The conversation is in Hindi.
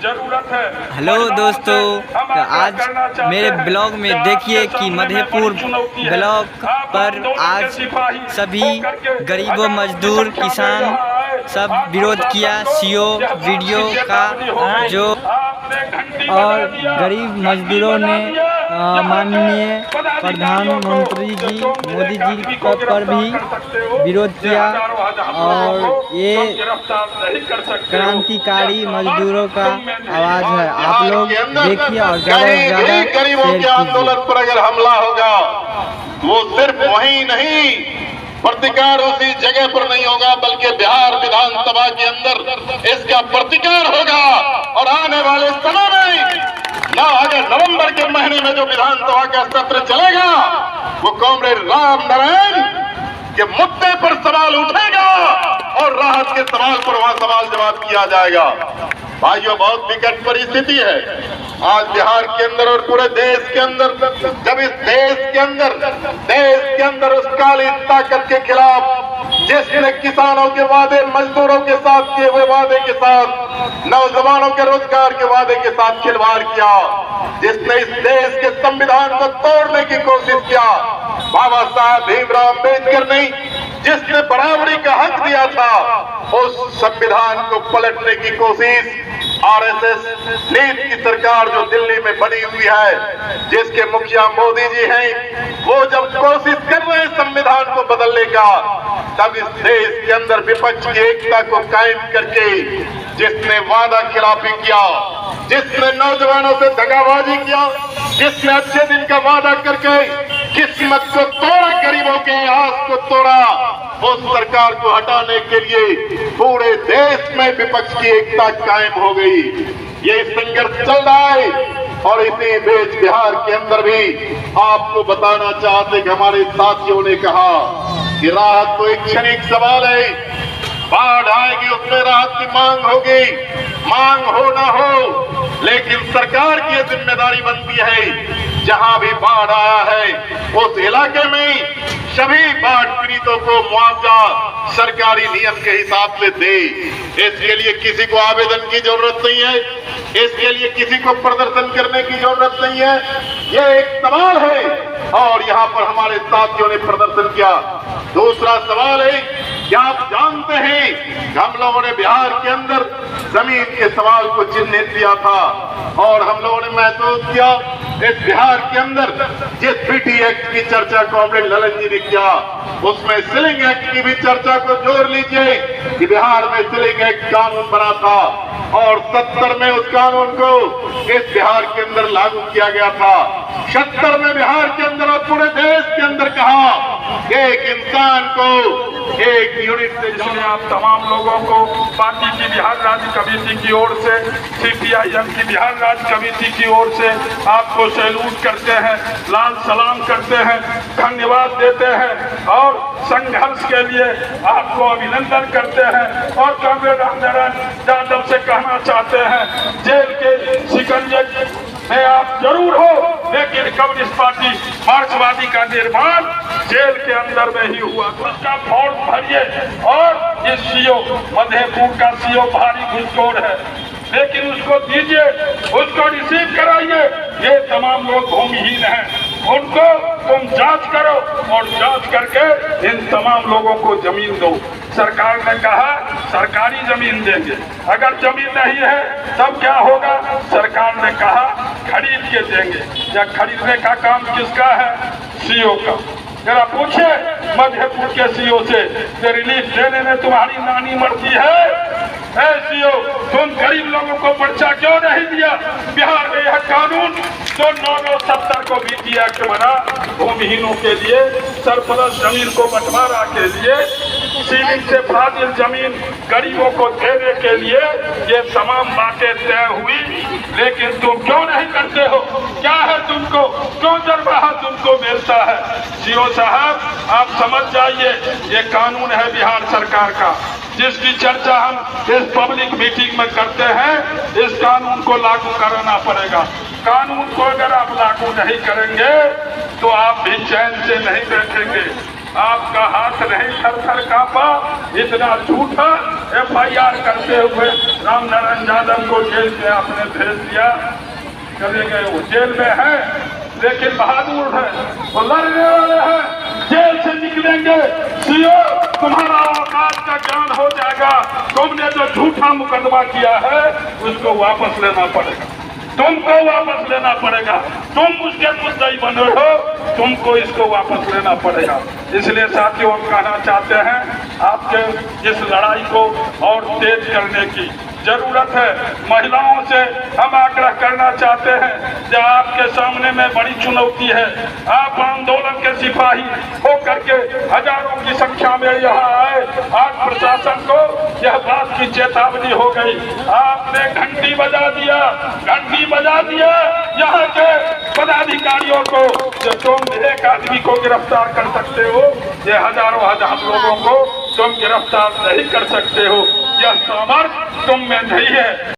जरूरत है। हेलो दोस्तों, तो आज मेरे ब्लॉग में देखिए कि मधेपुर ब्लॉग पर आज सभी गरीबों, मजदूर, किसान सब विरोध किया सीओ वीडियो का, जो और गरीब मजदूरों ने माननीय प्रधानमंत्री जी मोदी जी पर भी विरोध किया। और ये क्रांतिकारी मजदूरों का आवाज़ है। आप लोग देखिए और ज़्यादा से ज़्यादा गरीबों के आंदोलन पर अगर हमला होगा वो सिर्फ वही नहीं, प्रतिकार उसी जगह पर नहीं होगा बल्कि बिहार विधानसभा के अंदर इसका प्रतिकार होगा। और आने वाले समय में अगर नवंबर के महीने में जो विधानसभा का सत्र चलेगा वो कॉमरेड राम नारायण के मुद्दे पर सवाल उठेगा और राहत के सवाल पर वहां सवाल जवाब किया जाएगा। भाइयों, बहुत विकट परिस्थिति है आज बिहार के अंदर और पूरे देश के अंदर। जब इस देश के अंदर उस काली ताकत के खिलाफ जिसने किसानों के वादे, मजदूरों के साथ किए हुए वादे के साथ, नौजवानों के रोजगार के वादे के साथ खिलवाड़ किया, जिसने इस देश के संविधान को तोड़ने की कोशिश किया, बाबा साहब भीमराव अम्बेडकर ने जिसने बराबरी का हक दिया था, उस संविधान को पलटने की कोशिश आरएसएस नीत की सरकार जो दिल्ली में बनी हुई है, जिसके मुखिया मोदी जी हैं, वो जब कोशिश कर रहे हैं संविधान को बदलने का, तब इस देश के अंदर विपक्ष की एकता को कायम करके जिसने वादा खिलाफी किया, जिसने नौजवानों से दगाबाजी किया, जिसने अच्छे दिन का वादा करके किस्मत को तोड़ा, गरीबों के आस को तोड़ा, उस सरकार को हटाने के लिए पूरे देश में विपक्ष की एकता कायम हो गई। ये संघर्ष चल रहा है और इसी बीच बिहार के अंदर भी आपको बताना चाहते कि हमारे साथियों ने कहा कि राहत तो एक क्षणिक सवाल है, बाढ़ आएगी उसमें राहत की मांग होगी, मांग हो ना हो, लेकिन सरकार की जिम्मेदारी बनती है जहां भी बाढ़ आया है उस इलाके में सभी बाढ़ पीड़ितों को मुआवजा सरकारी नियम के हिसाब से दे। इसके लिए किसी को आवेदन की जरूरत नहीं है, इसके लिए किसी को प्रदर्शन करने की जरूरत नहीं है, ये एक सवाल है और यहाँ पर हमारे साथियों ने प्रदर्शन किया। दूसरा सवाल है कि आप जानते हैं हम लोगों ने बिहार के अंदर जमीन के सवाल को चिन्हित किया था और हम लोगों ने महसूस किया इस बिहार के अंदर जिस पीटी एक्ट की चर्चा कॉमरेड ललन जी ने किया, उसमें सीलिंग एक्ट की भी चर्चा को जोड़ लीजिए कि बिहार में सीलिंग एक्ट कानून बना था और 70 में उस कानून को इस बिहार के अंदर लागू किया गया था। 70 में बिहार के अंदर और पूरे देश के अंदर कहा एक इंसान को एक यूनिट से इसलिए आप तमाम लोगों को पार्टी की बिहार राज्य कमेटी की ओर से, सीपीआईएम की बिहार राज्य कमेटी की ओर से आपको सैल्यूट करते हैं, लाल सलाम करते हैं, धन्यवाद देते हैं और संघर्ष के लिए आपको अभिनंदन करते हैं। और कॉमरेड रामनारायण यादव से कहना चाहते हैं जेल के शिकंजे में आप जरूर हो, लेकिन कम्युनिस्ट पार्टी मार्क्सवादी का निर्माण जेल के अंदर में ही हुआ, उसका फॉर्म भरिए। और इस सीओ मधेपुर का सीओ भारी घुसखोर है, लेकिन उसको दीजिए, उसको रिसीव कराइए। ये तमाम लोग भूमिहीन हैं, उनको तुम जांच करो और जांच करके इन तमाम लोगों को जमीन दो। सरकार ने कहा सरकारी जमीन देंगे, अगर जमीन नहीं है तब क्या होगा? सरकार ने कहा खरीद के देंगे। या खरीदने का काम किसका है? सीओ का। जरा पूछे मधेपुर के सीओ से कि रिलीफ देने में तुम्हारी नानी मरती है? सीओ, तुम गरीब लोगों को पर्चा क्यों नहीं दिया? बिहार में यह कानून जो 9/9/70 को बीटी एक्ट बना, भूमिहीनों के लिए, सरप्लस जमीन को बंटवारा के लिए, सीलिंग से फाजिल जमीन गरीबों को देने के लिए, ये तमाम बातें तय हुई, लेकिन तुम क्यों नहीं करते हो? क्या है तुमको? क्यों जरबाहा तुमको मिलता है? सीओ साहब, आप समझ जाइए, ये कानून है बिहार सरकार का, जिसकी चर्चा हम इस पब्लिक मीटिंग में करते हैं। इस कानून को लागू कराना पड़ेगा। कानून को अगर आप लागू नहीं करेंगे तो आप भी चैन से नहीं बैठेंगे। आपका हाथ नहीं थर-थर कांपा। इतना झूठा FIR करते हुए रामनारायण यादव को जेल में आपने भेज दिया। चले गए, वो जेल में है लेकिन बहादुर है, वो लड़ने वाले हैं, जेल से निकलेंगे सीओ तुम्हारा औकात का ज्ञान हो जाएगा। तुमने जो झूठा मुकदमा किया है उसको वापस लेना पड़ेगा, तुमको वापस लेना पड़ेगा। तुम उसके मुद्दई बने हो, तुमको इसको वापस लेना पड़ेगा। इसलिए साथियों हम कहना चाहते हैं आपके इस लड़ाई को और तेज करने की जरूरत है। महिलाओं से हम आग्रह करना चाहते हैं कि आपके सामने में बड़ी चुनौती है। आप आंदोलन के सिपाही होकर के हजारों की संख्या में यहाँ आए। आज प्रशासन को यह बात की चेतावनी हो गई, आपने घंटी बजा दिया, घंटी बजा दिया यहाँ के पदाधिकारियों को। जब तुम एक आदमी को गिरफ्तार कर सकते हो, ये हजारों हजार लोगों को तुम गिरफ्तार नहीं कर सकते हो। यह सामर्थ्य तुम में नहीं है।